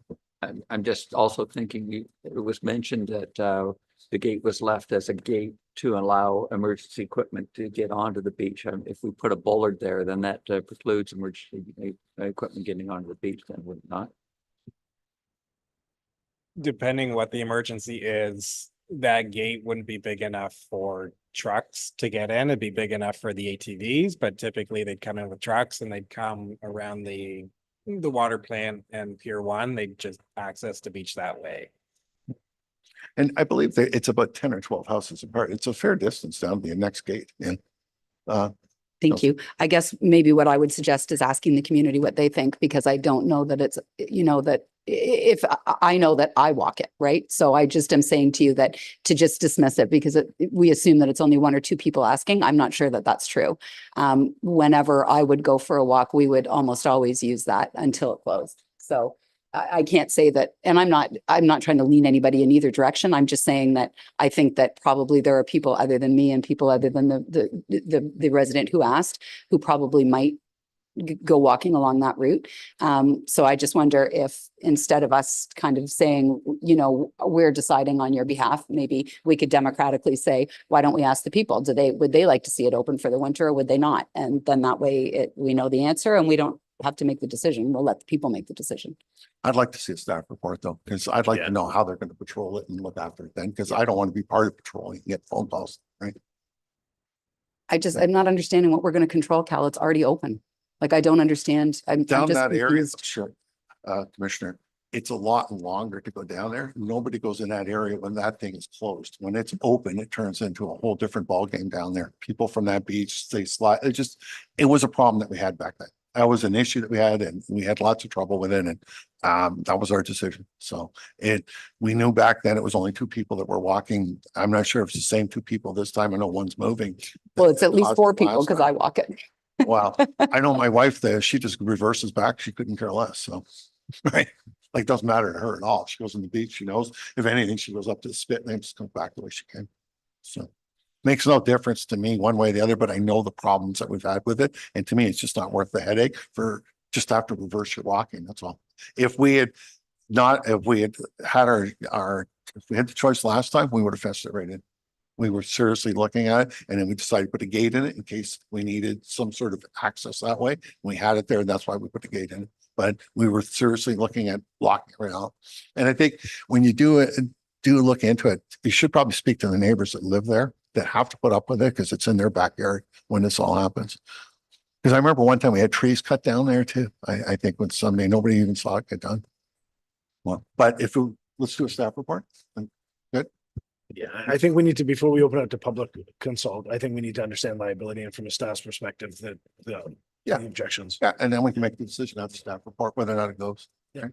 I'm just also thinking it was mentioned that the gate was left as a gate to allow emergency equipment to get onto the beach. If we put a bollard there, then that precludes emergency equipment getting onto the beach, then would it not? Depending what the emergency is, that gate wouldn't be big enough for trucks to get in. It'd be big enough for the ATVs, but typically they'd come in with trucks and they'd come around the water plant and Pier 1. They'd just access the beach that way. And I believe that it's about 10 or 12 houses apart. It's a fair distance down to the next gate. And Thank you. I guess maybe what I would suggest is asking the community what they think, because I don't know that it's, that if I know that I walk it, right? So I just am saying to you that to just dismiss it because we assume that it's only 1 or 2 people asking. I'm not sure that that's true. Whenever I would go for a walk, we would almost always use that until it closed. So I can't say that, and I'm not trying to lean anybody in either direction. I'm just saying that I think that probably there are people other than me and people other than the resident who asked, who probably might go walking along that route. So I just wonder if instead of us kind of saying, we're deciding on your behalf, maybe we could democratically say, why don't we ask the people? Would they like to see it open for the winter or would they not? And then that way we know the answer and we don't have to make the decision. We'll let the people make the decision. I'd like to see a staff report though, because I'd like to know how they're going to patrol it and look after it then, because I don't want to be part of patrolling and get phone calls, right? I'm not understanding what we're going to control, Cal. It's already open. Like, I don't understand. I'm Down just that area, confused. sure, Commissioner, it's a lot longer to go down there. Nobody goes in that area when that thing is closed. When it's open, it turns into a whole different ballgame down there. People from that beach, they slide. It was a problem that we had back then. That was an issue that we had and we had lots of trouble with it. And that was our decision. So we knew back then it was only 2 people that were walking. I'm not sure if it's the same 2 people this time. I know one's moving. Well, it's at least 4 people Last because time. I walk it. Wow. I know my wife there, she just reverses back. She couldn't care less. So, right. Like, doesn't matter to her at all. She goes on the beach. She knows if anything, she goes up to the spit and then just comes back the way she came. So makes no difference to me one way or the other, but I know the problems that we've had with it. And to me, it's just not worth the headache for just have to reverse your walking. That's all. If we had had if we had the choice last time, we would have fenced it right in. We were seriously looking at it and then we decided to put a gate in it in case we needed some sort of access that way. We had it there and that's why we put the gate in it. But we were seriously looking at blocking it right out. And I think when you do look into it, you should probably speak to the neighbors that live there that have to put up with it because it's in their backyard when this all happens. Because I remember one time we had trees cut down there too. I think when someday, nobody even saw it get done. Well, but if we, let's do a staff report. Good. Yeah, I think we need to, before we open up to public consult, I think we need to understand liability and from a staff's perspective, that Yeah. the objections. Yeah, and then we can make the decision after staff report, whether or not it goes. Yeah.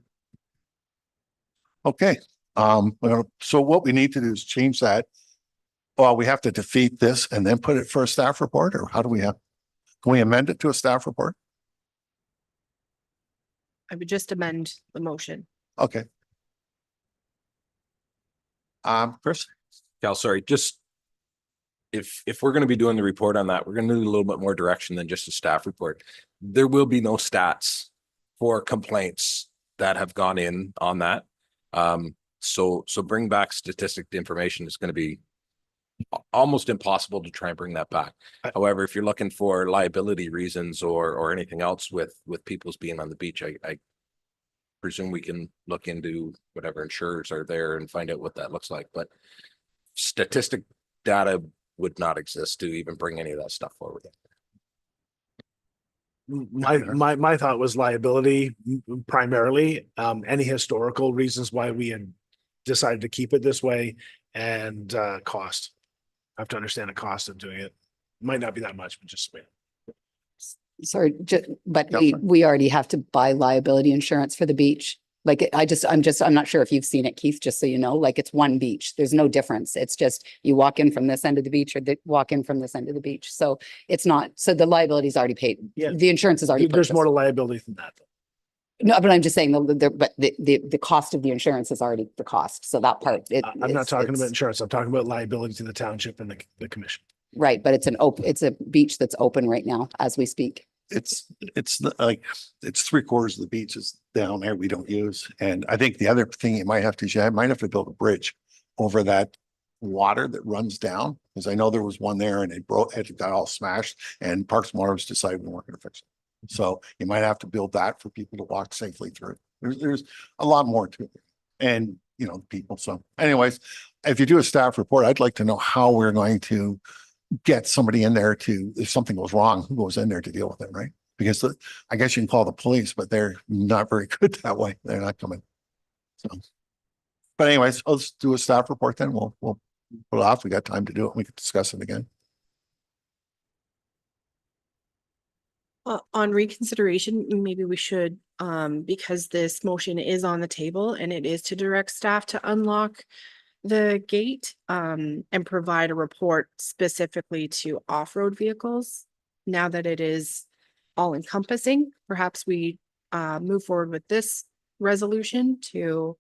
Okay, so what we need to do is change that. Well, we have to defeat this and then put it for a staff report, or how do we have? Can we amend it to a staff report? I would just amend the motion. Okay. Chris? Cal, sorry, just if we're gonna be doing the report on that, we're gonna need a little bit more direction than just a staff report. There will be no stats for complaints that have gone in on that. So bring back statistic information is gonna be almost impossible to try and bring that back. However, if you're looking for liability reasons or anything else with people's being on the beach, I presume we can look into whatever insurers are there and find out what that looks like, but statistic data would not exist to even bring any of that stuff forward. My thought was liability primarily, any historical reasons why we had decided to keep it this way, and cost. I have to understand the cost of doing it. Might not be that much, but just wait. Sorry, but Yeah, we, fine. we already have to buy liability insurance for the beach. Like, I'm not sure if you've seen it, Keith, just so you know, like it's one beach. There's no difference. It's just you walk in from this end of the beach or walk in from this end of the beach. So it's not, so the liability is already paid. Yeah. The insurance is already There's more purchased. to liability than that. No, but I'm just saying, the cost of the insurance is already the cost. So that part. I'm not talking about insurance. I'm talking about liability to the township and the commission. Right, but it's a beach that's open right now as we speak. It's like, it's 3/4 of the beach is down there we don't use. And I think the other thing you might have to, you might have to build a bridge over that water that runs down. Because I know there was one there and it got all smashed, and Parks and Waters decided we weren't gonna fix it. So you might have to build that for people to walk safely through. There's a lot more to it. And, people. So anyways, if you do a staff report, I'd like to know how we're going to get somebody in there to, if something goes wrong, who goes in there to deal with it, right? Because I guess you can call the police, but they're not very good that way. They're not coming. So, but anyways, let's do a staff report then. We'll put it off. We got time to do it. We could discuss it again. On reconsideration, maybe we should, because this motion is on the table and it is to direct staff to unlock the gate, and provide a report specifically to off-road vehicles. Now that it is all encompassing, perhaps we, move forward with this resolution to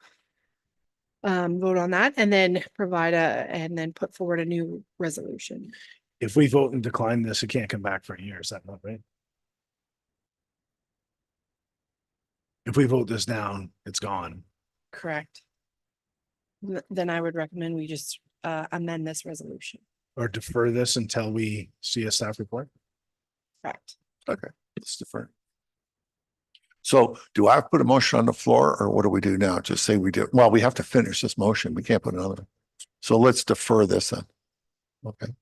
vote on that and then and then put forward a new resolution. If we vote and decline this, it can't come back for a year. Is that not right? If we vote this down, it's gone. Correct. Then I would recommend we just amend this resolution. Or defer this until we see a staff report. Correct. Okay, let's defer. So do I put a motion on the floor, or what do we do now? Just say we do. Well, we have to finish this motion. We can't put another. So let's defer this then. Okay.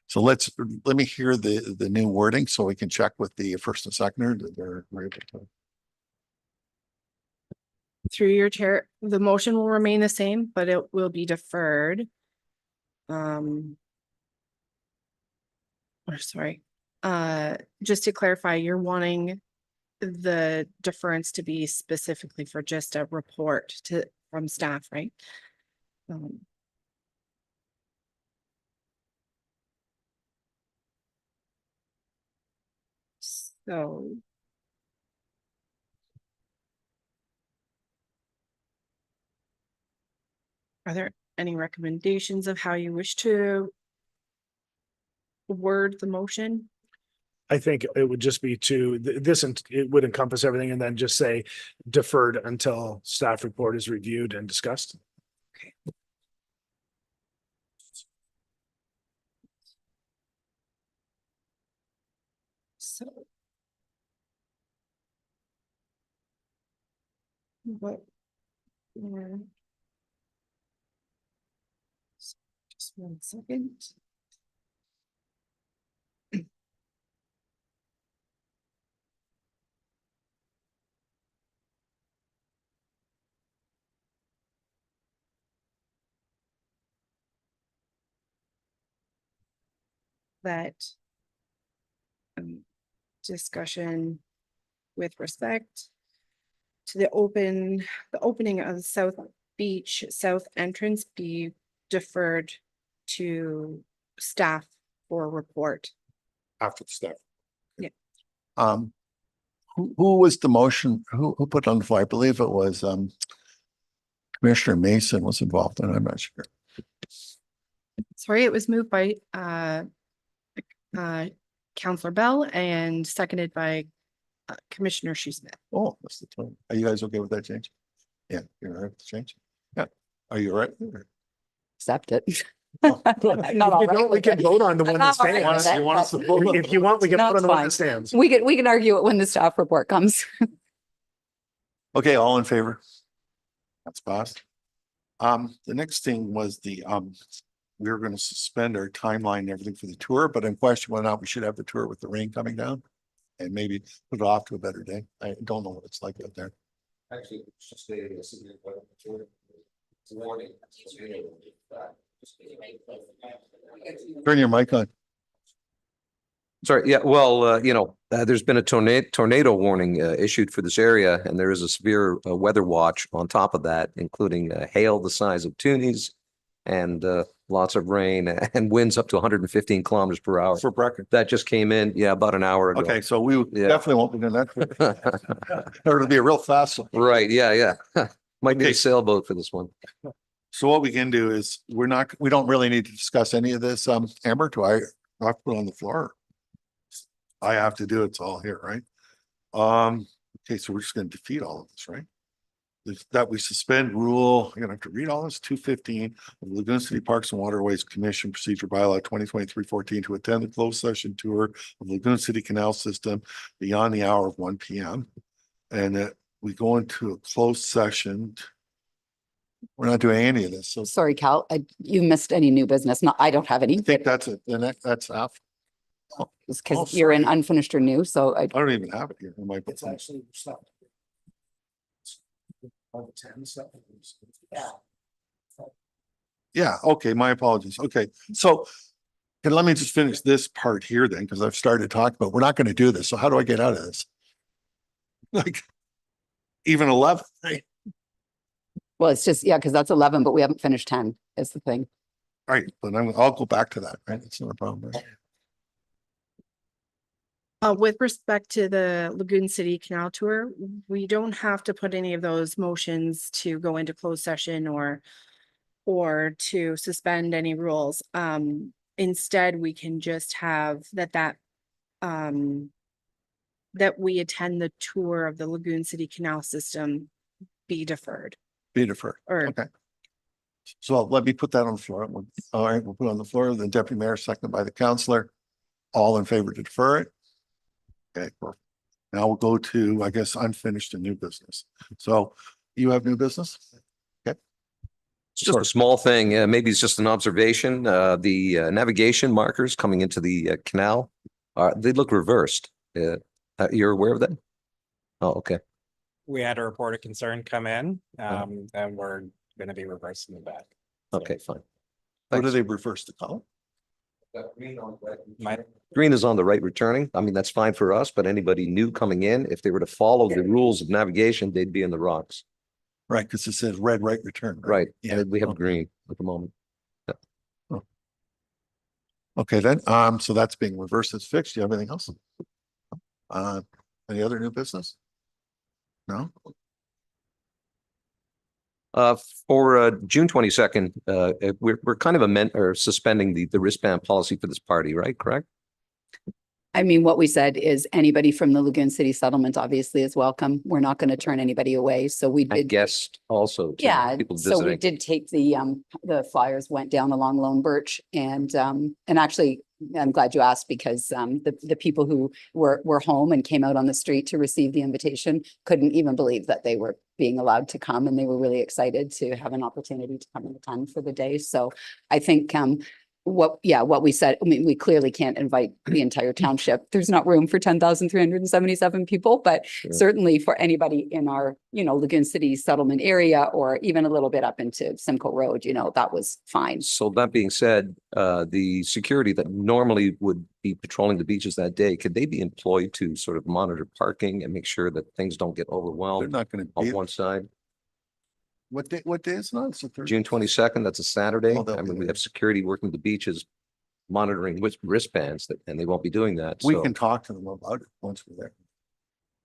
So let me hear the new wording so we can check with the first and seconder that they're able to. Through your chair, the motion will remain the same, but it will be deferred. Or sorry, just to clarify, you're wanting the deference to be specifically for just a report from staff, right? So. Are there any recommendations of how you wish to word the motion? I think it would just be it would encompass everything and then just say deferred until staff report is reviewed and discussed. Okay. So. What? Just 1 second. that discussion with respect to the opening of the South Beach South entrance be deferred to staff for report. After the staff. Yeah. Who was the motion? Who put it on the floor? I believe it was, Commissioner Mason was involved and I'm not sure. Sorry, it was moved by Counselor Bell and seconded by Commissioner Shoesmith. Oh, that's the time. Are you guys okay with that change? Yeah, you're all right with the change? Yeah. Are you all right? Accept it. Oh. I'm not If you all right don't, we with can it. vote on the one I'm that not all right with stands. it, You want us to vote? If you want, we can No, put on it's the one fine. that stands. We can argue it when the staff report comes. Okay, all in favor? That's passed. The next thing was we were going to suspend our timeline and everything for the tour, but in question whether or not we should have the tour with the rain coming down. And maybe put it off to a better day. I don't know what it's like out there. Actually, it's just a severe warning. Turn your mic on. Sorry, yeah, well, there's been a tornado warning issued for this area, and there is a severe weather watch on top of that, including hail the size of toonies and lots of rain and winds up to 115 kilometers per hour. For bracket. That just came in, about an hour ago. Okay, so we Yeah. definitely won't be doing that. It'll be a real fast one. Right, yeah. Might need Okay. a sailboat for this one. So what we can do is we don't really need to discuss any of this. Amber, do I have to put it on the floor? I have to do it. It's all here, right? Okay, so we're just going to defeat all of this, right? That we suspend rule, I'm gonna have to read all this, 215 of the Lagoon City Parks and Waterways Commission Procedure Bylaw 2023-14 to attend the closed session tour of Lagoon City Canal System beyond the hour of 1 p.m. And that we go into a closed session. We're not doing any of this, so Sorry, Cal, you missed any new business. No, I don't have any. I think that's it. And that's after. Because you're in unfinished or new, so I I don't even have it here. It might be- It's actually stuff. All the 10 stuff. Yeah. Yeah, okay, my apologies. Okay, so let me just finish this part here then, because I've started talking, but we're not going to do this. So how do I get out of this? Like, even 11, right? well, it's just, yeah, because that's 11, but we haven't finished 10 is the thing. All right, but I'll go back to that, right? It's not a problem. Right? With respect to the Lagoon City Canal Tour, we don't have to put any of those motions to go into closed session or to suspend any rules. Instead, we can just have that we attend the tour of the Lagoon City Canal System be deferred. Be deferred. Or Okay. So let me put that on the floor. All right, we'll put it on the floor. The deputy mayor, seconded by the councillor. All in favor to defer it? Okay, perfect. Now we'll go to, I guess, unfinished and new business. So you have new business? Okay. It's just a small thing. Maybe it's just an observation. The navigation markers coming into the canal, they look reversed. You're aware of that? Oh, okay. We had a report of concern come in, and we're gonna be reversing the back. Okay, fine. How do Thanks. they reverse the column? My, Green is on the right returning. I mean, that's fine for us, but anybody new coming in, if they were to follow the rules of navigation, they'd be in the rocks. Right, because it says red, right return. Right. Yeah. And we have Okay. green at the moment. Okay, then, so that's being reversed. It's fixed. Do you have anything else? Any other new business? No? For June 22nd, we're kind of suspending the wristband policy for this party, right? Correct? I mean, what we said is anybody from the Lagoon City settlement obviously is welcome. We're not going to turn anybody away. So we And did. guests also. too, Yeah, People so we visiting. did take the flyers went down along Lone Birch and actually, I'm glad you asked because the people who were home and came out on the street to receive the invitation couldn't even believe that they were being allowed to come, and they were really excited to have an opportunity to come and attend for the day. So I think what we said. I mean, we clearly can't invite the entire township. There's not room for 10,377 people, but certainly for anybody in our, Lagoon City settlement area, or even a little bit up into Simcoe Road, that was fine. So that being said, the security that normally would be patrolling the beaches that day, could they be employed to sort of monitor parking and make sure that things don't get They're overwhelmed not going to on be, one side? what day is it on? It's a Thursday. June 22nd, that's a Saturday. Oh, they'll I be mean, we there. have security working the beaches, monitoring with wristbands and they won't be doing that. We So can talk to them about it once we're there.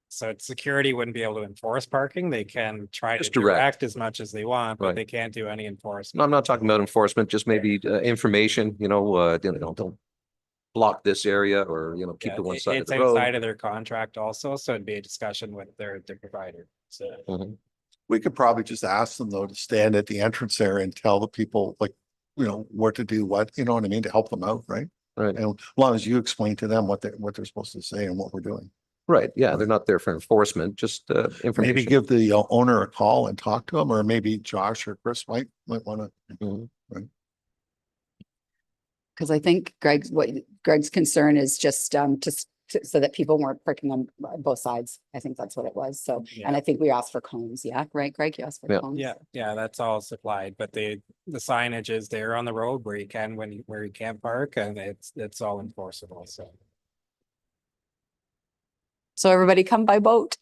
So security wouldn't be able to enforce parking. They can try to Just direct. direct as much as they want, but Right. they can't do any enforcement. no, I'm not talking about enforcement, just maybe information, don't block this area or, keep Yeah, to one side of it's the outside road. of their contract also, so it'd be a discussion with their provider. So Mhm. We could probably just ask them though to stand at the entrance there and tell the people like, what to do, what, you know what I mean, to help them out, right? Right, And as long as you explain to them what they're supposed to say and what we're doing. right. Yeah, they're not there for enforcement, just information. Maybe give the owner a call and talk to him, or maybe Josh or Chris might want to. Mhm. Because I think Greg's concern is just so that people weren't parking on both sides. I think that's what it was. So, Yeah. and I think we asked for cones. Yeah, right, Greg, you asked for Yeah. cones. yeah, that's all supplied, but the signage is there on the road where you can, where you can't park, and it's all enforceable, so. So everybody come by boat.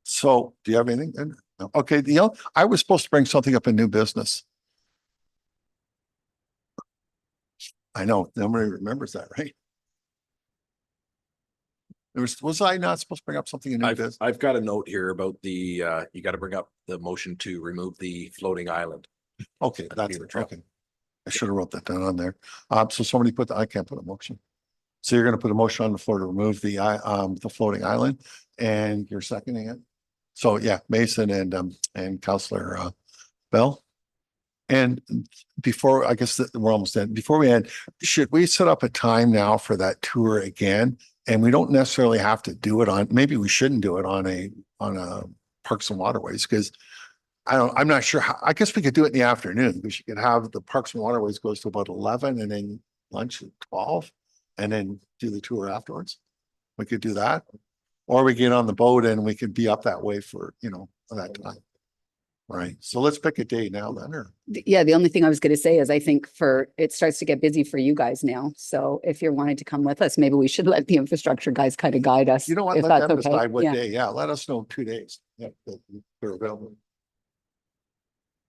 So do you have anything then? No. Okay, I was supposed to bring something up in new business. I know, nobody remembers that, right? Was I not supposed to bring up something in new business? I've got a note here about you got to bring up the motion to remove the floating island. Okay, that's Beaver it. Trail. Okay. I should have wrote that down on there. So somebody I can't put a motion. So you're gonna put a motion on the floor to remove the floating island, and you're seconding it. So yeah, Mason and Counselor Bell. And before, I guess we're almost done. Before we end, should we set up a time now for that tour again? And we don't necessarily have to do it maybe we shouldn't do it on a Parks and Waterways, because I'm not sure how, I guess we could do it in the afternoon, because you could have the Parks and Waterways goes to about 11 and then lunch at 12 and then do the tour afterwards. We could do that. Or we get on the boat and we could be up that way for, that time. Right. So let's pick a day now then, or Yeah, the only thing I was going to say is I think it starts to get busy for you guys now. So if you're wanting to come with us, maybe we should let the infrastructure guys kind of guide us. you know what, if let that's them okay. decide what Yeah. day. Yeah, let us know 2 days. Yeah, that they're available.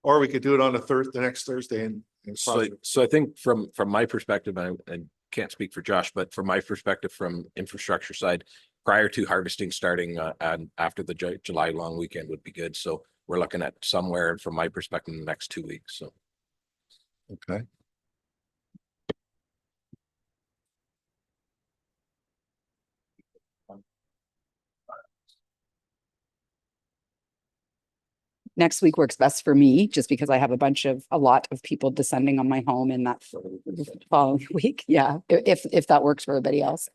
Or we could do it on the next Thursday and So I think from my perspective, and I can't speak for Josh, but from my perspective, from infrastructure side, prior to harvesting starting and after the July long weekend would be good. So we're looking at somewhere, from my perspective, in the next 2 weeks. So okay. Next week works best for me, just because I have a lot of people descending on my home in that following week. Yeah, if that works for everybody else.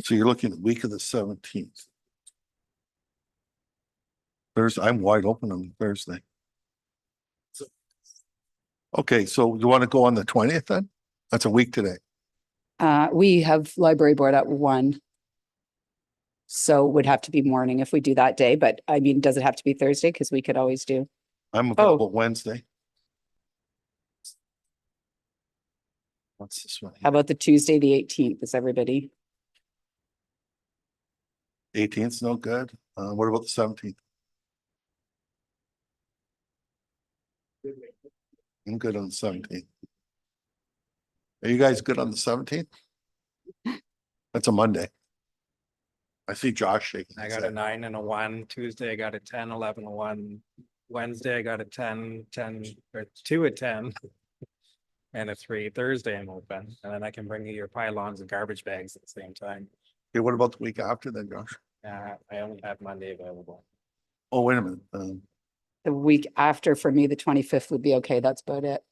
So you're looking at the week of the 17th. I'm wide open on Thursday. Okay, so you want to go on the 20th then? That's a week today. We have library board at 1. So it would have to be morning if we do that day, but I mean, does it have to be Thursday? Because we could always do. I'm available Wednesday. What's this one? How about the Tuesday, the 18th? Is everybody? 18th is no good. What about the 17th? I'm good on the 17th. Are you guys good on the 17th? That's a Monday. I see Josh shaking. I his got a head. 9 and a 1. Tuesday I got a 10, 11, 1. Wednesday I got a 10, 10, or 2 at 10. And a 3. Thursday I'm open, and then I can bring you your pylons and garbage bags at the same time. Okay, what about the week after then, Josh? I only have Monday available. Oh, wait a minute. The week after, for me, the 25th would be okay. That's about it.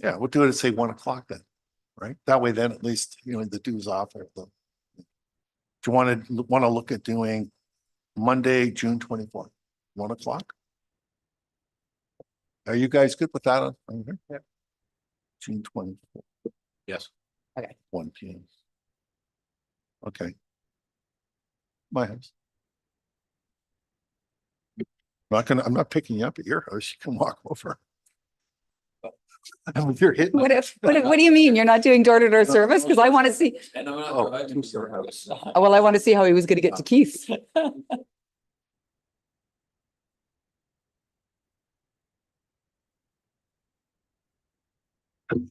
Yeah, we'll do it at say 1 o'clock then, right? That way then at least, the dew's off. If you want to look at doing Monday, June 24th, 1 o'clock. Are you guys good with that? On here? Yep. June 24th, Yes. 1 p.m. Okay. My house. I'm not picking you up at your house. You can walk over. And if you're hitting. What do you mean? You're not doing door-to-door service? Because I want to see, And I'm not Oh. driving to your house. well, I want to see how he was going to get to Keith's.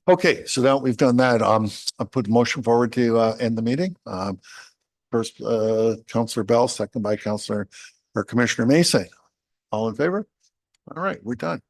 Okay, so now we've done that. I put the motion forward to end the meeting. First, Councillor Bell, second by Councillor or Commissioner Mason. All in favor? All right, we're done.